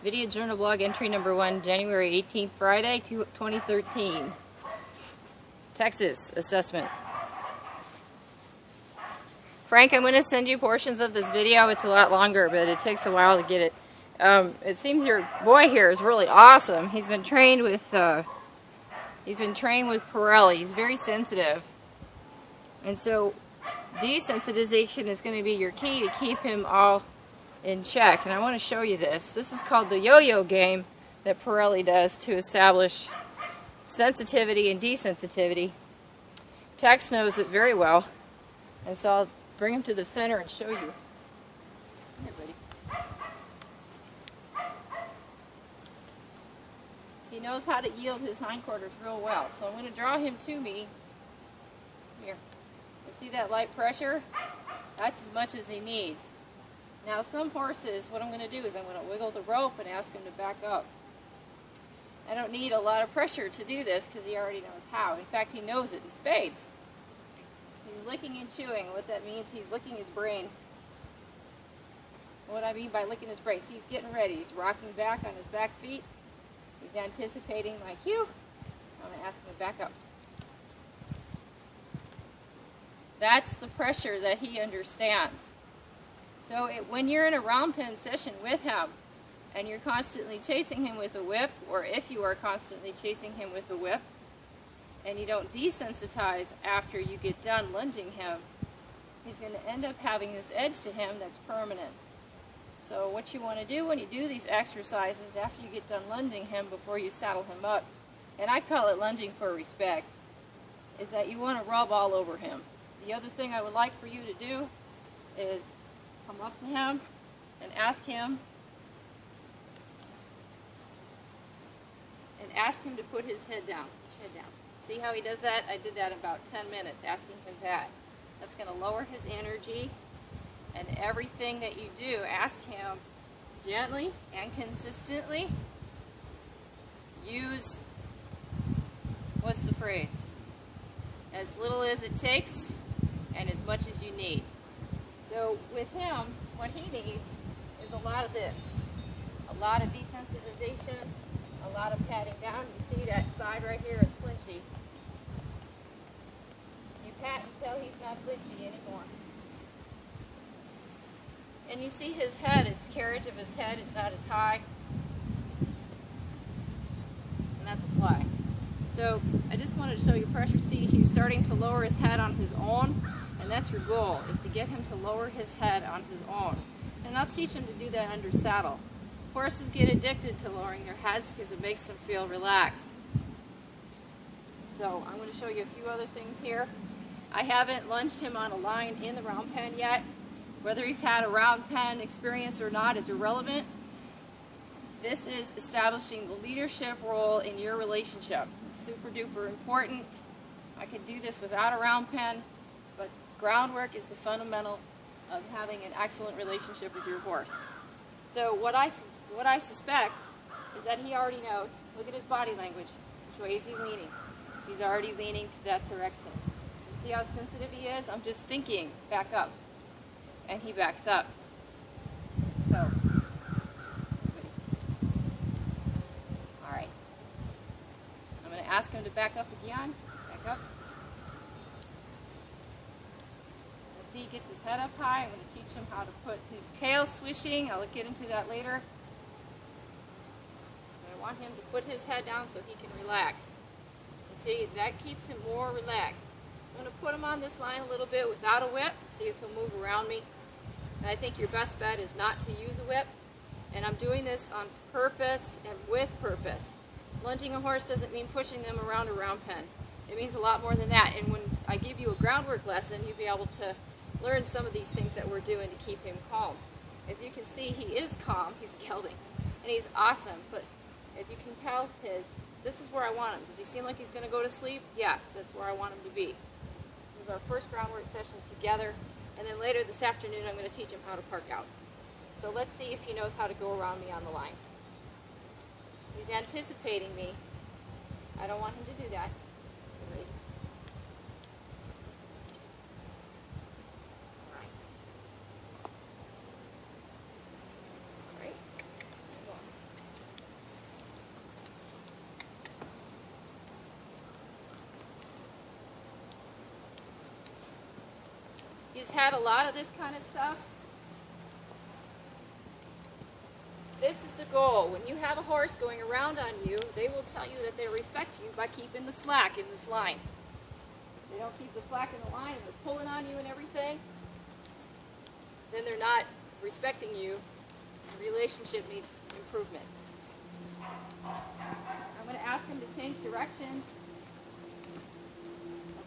Video Journal Blog entry number 1, January 18th, Friday, 2013. Texas assessment. Frank, I'm going to send you portions of this video. It's a lot longer, but it takes a while to get it. It seems your boy here is really awesome. He's been trained with Pirelli. He's very sensitive. And so desensitization is going to be your key to keep him all in check. And I want to show you this. This is called the yo-yo game that Pirelli does to establish sensitivity and desensitivity. Tex knows it very well. And so I'll bring him to the center and show you. Here, buddy. He knows how to yield his hindquarters real well. So I'm going to draw him to me. Here. You see that light pressure? That's as much as he needs. Now some horses, what I'm going to do is I'm going to wiggle the rope and ask him to back up. I don't need a lot of pressure to do this because he already knows how. In fact, he knows it in spades. He's licking and chewing. What that means, he's licking his brain. What I mean by licking his brain, he's getting ready. He's rocking back on his back feet. He's anticipating my cue. I'm going to ask him to back up. That's the pressure that he understands. So when you're in a round pen session with him, and you're constantly chasing him with a whip, or if you are constantly chasing him with a whip, and you don't desensitize after you get done lunging him, he's going to end up having this edge to him that's permanent. So what you want to do when you do these exercises after you get done lunging him before you saddle him up, and I call it lunging for respect, is that you want to rub all over him. The other thing I would like for you to do is come up to him and ask him to put his head down. See how he does that? I did that in about 10 minutes, asking him that. That's going to lower his energy, and everything that you do, ask him gently and consistently. Use, what's the phrase? As little as it takes and as much as you need. So with him, what he needs is a lot of this. A lot of desensitization, a lot of patting down. You see that side right here is flinchy. You pat until he's not flinchy anymore. And you see his head, his carriage of his head is not as high. And that's a fly. So I just wanted to show you pressure. See, he's starting to lower his head on his own. And that's your goal, is to get him to lower his head on his own. And I'll teach him to do that under saddle. Horses get addicted to lowering their heads because it makes them feel relaxed. So I'm going to show you a few other things here. I haven't lunged him on a line in the round pen yet. Whether he's had a round pen experience or not is irrelevant. This is establishing the leadership role in your relationship. It's super duper important. I could do this without a round pen, but groundwork is the fundamental of having an excellent relationship with your horse. So what I suspect is that he already knows. Look at his body language. Which way is he leaning? He's already leaning to that direction. You see how sensitive he is? I'm just thinking, back up. And he backs up. So, alright. I'm going to ask him to back up again. Back up. Let's see, he gets his head up high. I'm going to teach him how to put his tail swishing. I'll get into that later. I want him to put his head down so he can relax. You see, that keeps him more relaxed. I'm going to put him on this line a little bit without a whip. See if he'll move around me. And I think your best bet is not to use a whip. And I'm doing this on purpose and with purpose. Lunging a horse doesn't mean pushing them around a round pen. It means a lot more than that. And when I give you a groundwork lesson, you'll be able to learn some of these things that we're doing to keep him calm. As you can see, he is calm. He's gelding. And he's awesome. But as you can tell, this is where I want him. Does he seem like he's going to go to sleep? Yes, that's where I want him to be. This is our first groundwork session together. And then later this afternoon, I'm going to teach him how to park out. So let's see if he knows how to go around me on the line. He's anticipating me. I don't want him to do that. Ready? All right. Go on. he's had a lot of this kind of stuff. This is the goal. When you have a horse going around on you, they will tell you that they respect you by keeping the slack in this line. If they don't keep the slack in the line and they're pulling on you and everything, then they're not respecting you. The relationship needs improvement. I'm going to ask him to change direction.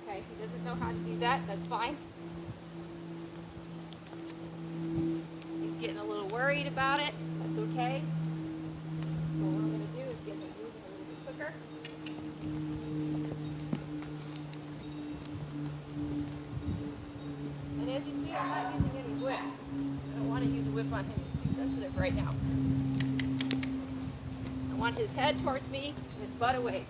Okay, he doesn't know how to do that. That's fine. He's getting a little worried about it. That's okay. So what I'm going to do is get him moving a little bit quicker. And as you see, I'm not using any whip. I don't want to use a whip on him. He's too sensitive right now. I want his head towards me, his butt away.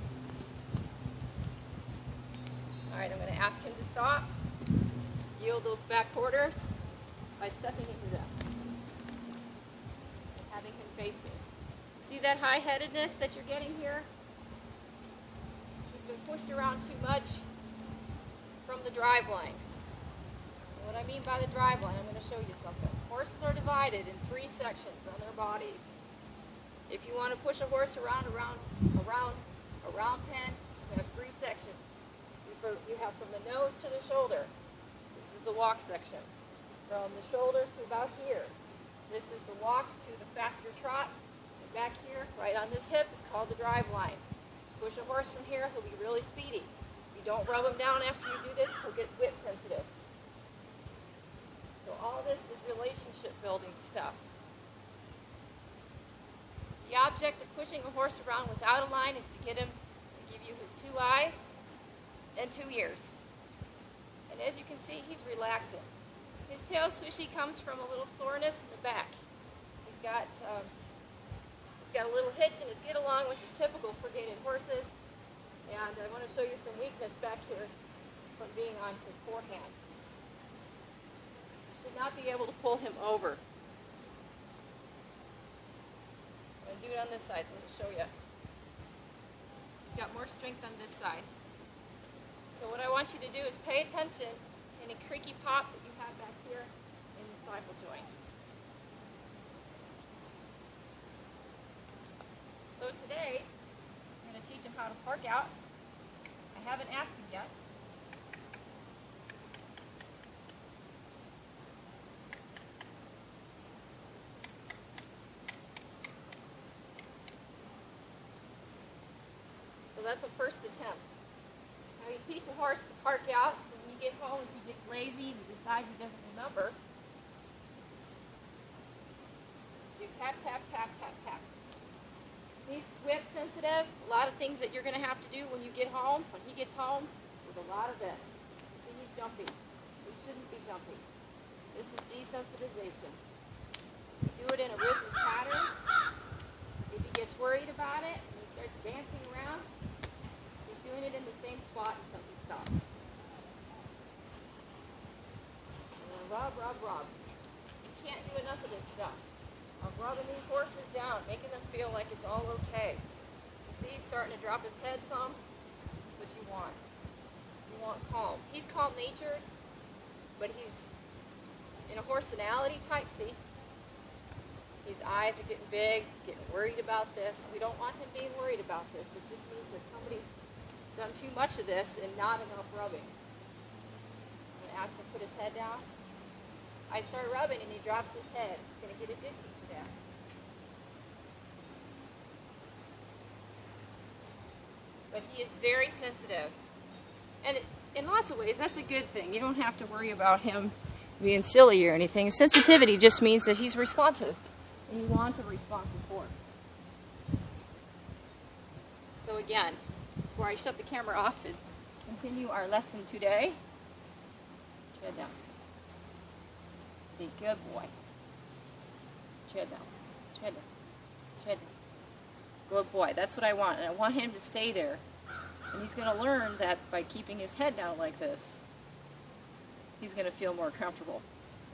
All right, I'm going to ask him to stop. Yield those back quarters by stepping into them. And having him face me. See that high-headedness that you're getting here? He's been pushed around too much from the drive line. And what I mean by the drive line, I'm going to show you something. Horses are divided in 3 sections on their bodies. If you want to push a horse around pen, you have 3 sections. You have from the nose to the shoulder. This is the walk section. From the shoulder to about here. This is the walk to the faster trot. And back here, right on this hip, is called the drive line. Push a horse from here, he'll be really speedy. If you don't rub him down after you do this, he'll get whip sensitive. So all this is relationship building stuff. The object of pushing a horse around without a line is to get him to give you his 2 eyes and 2 ears. And as you can see, he's relaxing. His tail swishy comes from a little soreness in the back. He's got a little hitch in his get along, which is typical for gaited horses. And I want to show you some weakness back here from being on his forehand. You should not be able to pull him over. I'm going to do it on this side, so I'll show you. He's got more strength on this side. So what I want you to do is pay attention in a creaky pop that you have back here in the stifle joint. So today, I'm going to teach him how to park out. I haven't asked him yet. So that's a first attempt. Now you teach a horse to park out, so when you get home, if he gets lazy and he decides he doesn't remember, just do tap, tap, tap, tap, tap. He's whip sensitive. A lot of things that you're going to have to do when you get home, when he gets home, with a lot of this. See, he's jumping. He shouldn't be jumping. This is desensitization. You do it in a rhythmic pattern. If he gets worried about it and he starts dancing around, doing it in the same spot until he stops. And then rub, rub, rub. You can't do enough of this stuff. I'm rubbing these horses down, making them feel like it's all okay. You see, he's starting to drop his head some. That's what you want. You want calm. He's calm-natured, but he's in a horsenality type, see? His eyes are getting big. He's getting worried about this. We don't want him being worried about this. It just means that somebody's done too much of this and not enough rubbing. I'm going to ask him to put his head down. I start rubbing and he drops his head. He's going to get addicted to that. But he is very sensitive. And in lots of ways, that's a good thing. You don't have to worry about him being silly or anything. Sensitivity just means that he's responsive. And you want a responsive horse. So again, before I shut the camera off and continue our lesson today, tread down. See, good boy. Tread down, tread down, tread down. Good boy, that's what I want. And I want him to stay there. And he's going to learn that by keeping his head down like this, he's going to feel more comfortable.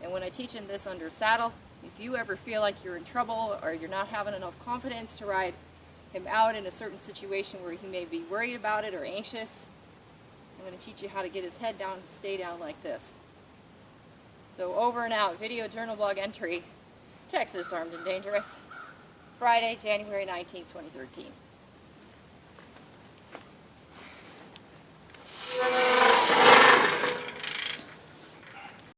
And when I teach him this under saddle, if you ever feel like you're in trouble or you're not having enough confidence to ride him out in a certain situation where he may be worried about it or anxious, I'm going to teach you how to get his head down and stay down like this. So over and out. Video journal blog entry. Texas Armed and Dangerous. Friday, January 19, 2013.